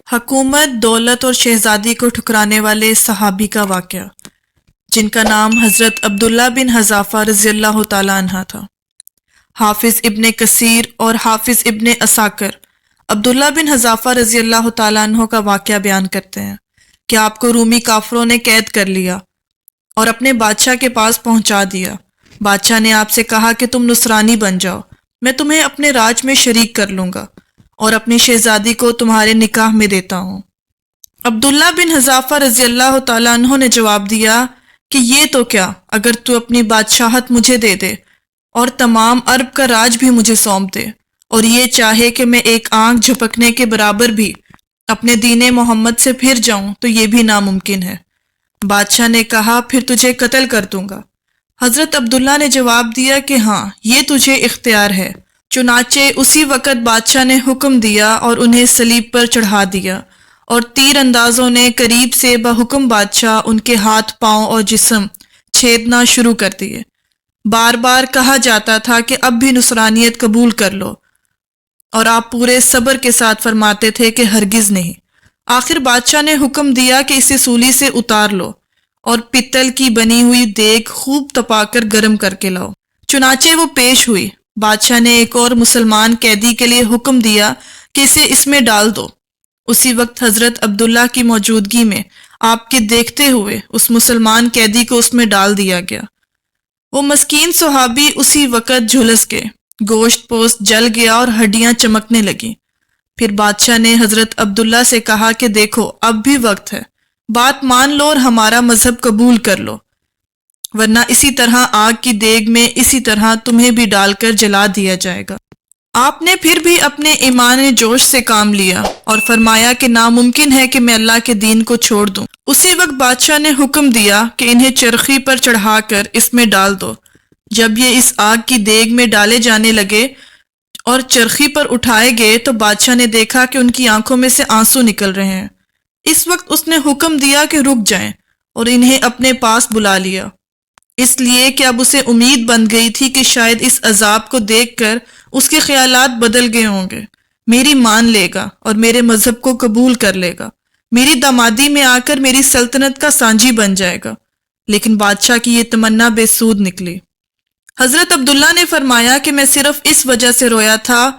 حکومت، دولت اور شہزادی کو ٹھکرانے والے صحابی کا واقعہ، جن کا نام حضرت عبداللہ بن حذافہ رضی اللہ تعالیٰ عنہ تھا۔ حافظ ابن کثیر اور حافظ ابن عساکر عبداللہ بن حذافہ رضی اللہ تعالیٰ عنہ کا واقعہ بیان کرتے ہیں کہ آپ کو رومی کافروں نے قید کر لیا اور اپنے بادشاہ کے پاس پہنچا دیا۔ بادشاہ نے آپ سے کہا کہ تم نصرانی بن جاؤ، میں تمہیں اپنے راج میں شریک کر لوں گا اور اپنی شہزادی کو تمہارے نکاح میں دیتا ہوں۔ عبداللہ بن حذافہ رضی اللہ تعالیٰ عنہ نے جواب دیا کہ یہ تو کیا، اگر تو اپنی بادشاہت مجھے دے دے اور تمام عرب کا راج بھی مجھے سونپ دے، اور یہ چاہے کہ میں ایک آنکھ جھپکنے کے برابر بھی اپنے دین محمد سے پھر جاؤں تو یہ بھی ناممکن ہے۔ بادشاہ نے کہا پھر تجھے قتل کر دوں گا۔ حضرت عبداللہ نے جواب دیا کہ ہاں، یہ تجھے اختیار ہے۔ چنانچہ اسی وقت بادشاہ نے حکم دیا اور انہیں صلیب پر چڑھا دیا، اور تیر اندازوں نے قریب سے بحکم بادشاہ ان کے ہاتھ، پاؤں اور جسم چھیدنا شروع کر دیے۔ بار بار کہا جاتا تھا کہ اب بھی نصرانیت قبول کر لو، اور آپ پورے صبر کے ساتھ فرماتے تھے کہ ہرگز نہیں۔ آخر بادشاہ نے حکم دیا کہ اسے سولی سے اتار لو اور پتل کی بنی ہوئی دیگ خوب تپا کر گرم کر کے لاؤ۔ چنانچہ وہ پیش ہوئی۔ بادشاہ نے ایک اور مسلمان قیدی کے لیے حکم دیا کہ اسے اس میں ڈال دو۔ اسی وقت حضرت عبداللہ کی موجودگی میں آپ کے دیکھتے ہوئے اس مسلمان قیدی کو اس میں ڈال دیا گیا۔ وہ مسکین صحابی اسی وقت جھلس گئے، گوشت پوست جل گیا اور ہڈیاں چمکنے لگیں۔ پھر بادشاہ نے حضرت عبداللہ سے کہا کہ دیکھو، اب بھی وقت ہے، بات مان لو اور ہمارا مذہب قبول کر لو، ورنہ اسی طرح آگ کی دیگ میں اسی طرح تمہیں بھی ڈال کر جلا دیا جائے گا۔ آپ نے پھر بھی اپنے ایمان جوش سے کام لیا اور فرمایا کہ ناممکن ہے کہ میں اللہ کے دین کو چھوڑ دوں۔ اسی وقت بادشاہ نے حکم دیا کہ انہیں چرخی پر چڑھا کر اس میں ڈال دو۔ جب یہ اس آگ کی دیگ میں ڈالے جانے لگے اور چرخی پر اٹھائے گئے تو بادشاہ نے دیکھا کہ ان کی آنکھوں میں سے آنسو نکل رہے ہیں۔ اس وقت اس نے حکم دیا کہ رک جائیں اور انہیں اپنے پاس بلا لیا، اس لیے کہ اب اسے امید بن گئی تھی کہ شاید اس عذاب کو دیکھ کر اس کے خیالات بدل گئے ہوں گے، میری مان لے گا اور میرے مذہب کو قبول کر لے گا، میری دامادی میں آ کر میری سلطنت کا سانجی بن جائے گا۔ لیکن بادشاہ کی یہ تمنا بے سود نکلی۔ حضرت عبداللہ نے فرمایا کہ میں صرف اس وجہ سے رویا تھا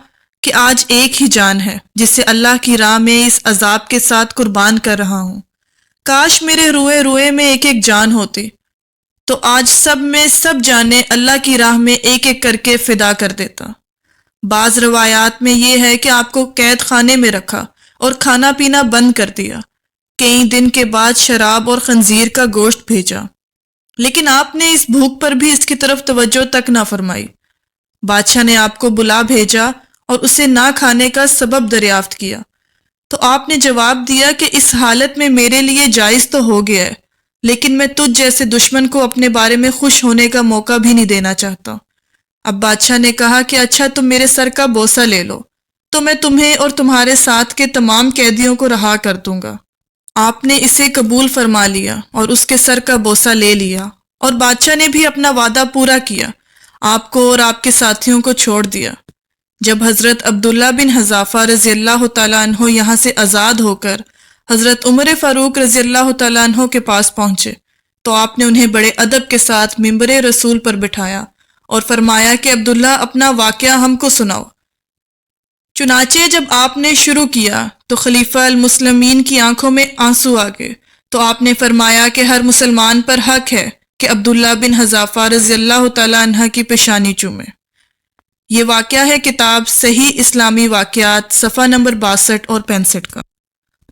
کہ آج ایک ہی جان ہے جسے اللہ کی راہ میں اس عذاب کے ساتھ قربان کر رہا ہوں۔ کاش میرے روئے روئے میں ایک ایک جان ہوتی تو آج سب میں سب جانیں اللہ کی راہ میں ایک ایک کر کے فدا کر دیتا۔ بعض روایات میں یہ ہے کہ آپ کو قید خانے میں رکھا اور کھانا پینا بند کر دیا۔ کئی دن کے بعد شراب اور خنزیر کا گوشت بھیجا، لیکن آپ نے اس بھوک پر بھی اس کی طرف توجہ تک نہ فرمائی۔ بادشاہ نے آپ کو بلا بھیجا اور اسے نہ کھانے کا سبب دریافت کیا، تو آپ نے جواب دیا کہ اس حالت میں میرے لیے جائز تو ہو گیا ہے، لیکن میں تجھ جیسے دشمن کو اپنے بارے میں خوش ہونے کا موقع بھی نہیں دینا چاہتا۔ اب بادشاہ نے کہا کہ اچھا، تم میرے سر کا بوسہ لے لو تو میں تمہیں اور تمہارے ساتھ کے تمام قیدیوں کو رہا کر دوں گا۔ آپ نے اسے قبول فرما لیا اور اس کے سر کا بوسہ لے لیا، اور بادشاہ نے بھی اپنا وعدہ پورا کیا، آپ کو اور آپ کے ساتھیوں کو چھوڑ دیا۔ جب حضرت عبداللہ بن حذافہ رضی اللہ تعالیٰ عنہ یہاں سے آزاد ہو کر حضرت عمر فاروق رضی اللہ تعالیٰ عنہ کے پاس پہنچے تو آپ نے انہیں بڑے ادب کے ساتھ منبر رسول پر بٹھایا اور فرمایا کہ عبداللہ، اپنا واقعہ ہم کو سناؤ۔ چنانچہ جب آپ نے شروع کیا تو خلیفہ المسلمین کی آنکھوں میں آنسو آ گئے، تو آپ نے فرمایا کہ ہر مسلمان پر حق ہے کہ عبداللہ بن حذافہ رضی اللہ تعالیٰ عنہ کی پیشانی چومے۔ یہ واقعہ ہے کتاب صحیح اسلامی واقعات، صفحہ نمبر 62 اور 65 کا۔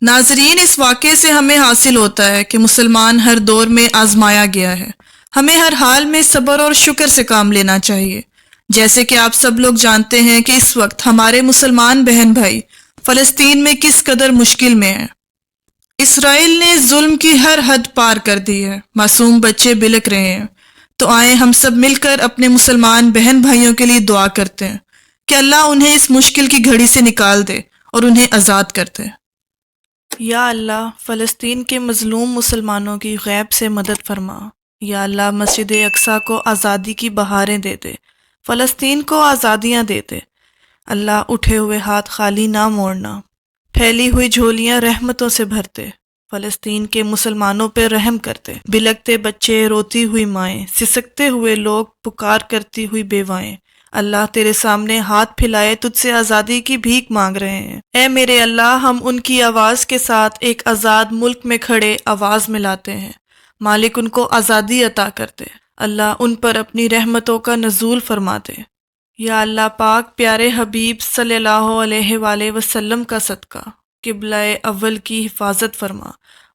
ناظرین، اس واقعے سے ہمیں حاصل ہوتا ہے کہ مسلمان ہر دور میں آزمایا گیا ہے۔ ہمیں ہر حال میں صبر اور شکر سے کام لینا چاہیے۔ جیسے کہ آپ سب لوگ جانتے ہیں کہ اس وقت ہمارے مسلمان بہن بھائی فلسطین میں کس قدر مشکل میں ہیں۔ اسرائیل نے ظلم کی ہر حد پار کر دی ہے، معصوم بچے بلک رہے ہیں۔ تو آئیں ہم سب مل کر اپنے مسلمان بہن بھائیوں کے لیے دعا کرتے ہیں کہ اللہ انہیں اس مشکل کی گھڑی سے نکال دے اور انہیں آزاد کر دے۔ یا اللہ، فلسطین کے مظلوم مسلمانوں کی غیب سے مدد فرما۔ یا اللہ، مسجد اقصیٰ کو آزادی کی بہاریں دے دے، فلسطین کو آزادیاں دے دے۔ اللہ، اٹھے ہوئے ہاتھ خالی نہ موڑنا۔ پھیلی ہوئی جھولیاں رحمتوں سے بھرتے، فلسطین کے مسلمانوں پہ رحم کرتے، بلکتے بچے، روتی ہوئی مائیں، سسکتے ہوئے لوگ، پکار کرتی ہوئی بیوائیں، اللہ تیرے سامنے ہاتھ پھیلائے تجھ سے آزادی کی بھیک مانگ رہے ہیں۔ اے میرے اللہ، ہم ان کی آواز کے ساتھ ایک آزاد ملک میں کھڑے آواز ملاتے ہیں، مالک ان کو آزادی عطا کرتے، اللہ ان پر اپنی رحمتوں کا نزول فرما دے۔ یا اللہ پاک، پیارے حبیب صلی اللہ علیہ وآلہ وسلم کا صدقہ قبلہ اول کی حفاظت فرما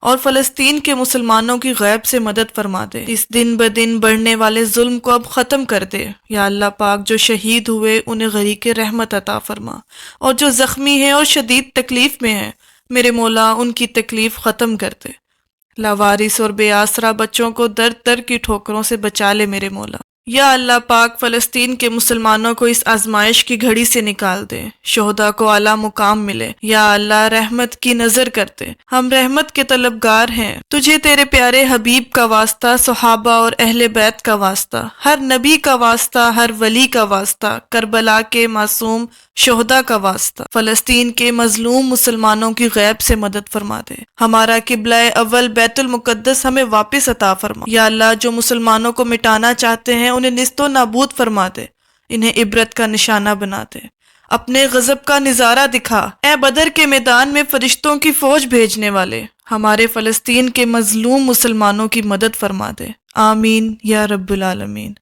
اور فلسطین کے مسلمانوں کی غیب سے مدد فرما دے۔ اس دن بدن بڑھنے والے ظلم کو اب ختم کر دے۔ یا اللہ پاک، جو شہید ہوئے انہیں غریق رحمت عطا فرما، اور جو زخمی ہیں اور شدید تکلیف میں ہیں، میرے مولا ان کی تکلیف ختم کر دے۔ لاوارث اور بے آسرا بچوں کو در در کی ٹھوکروں سے بچا لے میرے مولا۔ یا اللہ پاک، فلسطین کے مسلمانوں کو اس آزمائش کی گھڑی سے نکال دے، شہداء کو اعلیٰ مقام ملے۔ یا اللہ، رحمت کی نظر کرتے، ہم رحمت کے طلبگار ہیں، تجھے تیرے پیارے حبیب کا واسطہ، صحابہ اور اہل بیت کا واسطہ، ہر نبی کا واسطہ، ہر ولی کا واسطہ، کربلا کے معصوم شہداء کا واسطہ، فلسطین کے مظلوم مسلمانوں کی غیب سے مدد فرما دے۔ ہمارا قبلہ اول بیت المقدس ہمیں واپس عطا فرما۔ یا اللہ، جو مسلمانوں کو مٹانا چاہتے ہیں انہیں نیست و نابود فرما دے، انہیں عبرت کا نشانہ بنا دے، اپنے غضب کا نظارہ دکھا۔ اے بدر کے میدان میں فرشتوں کی فوج بھیجنے والے، ہمارے فلسطین کے مظلوم مسلمانوں کی مدد فرما دے۔ آمین یا رب العالمین۔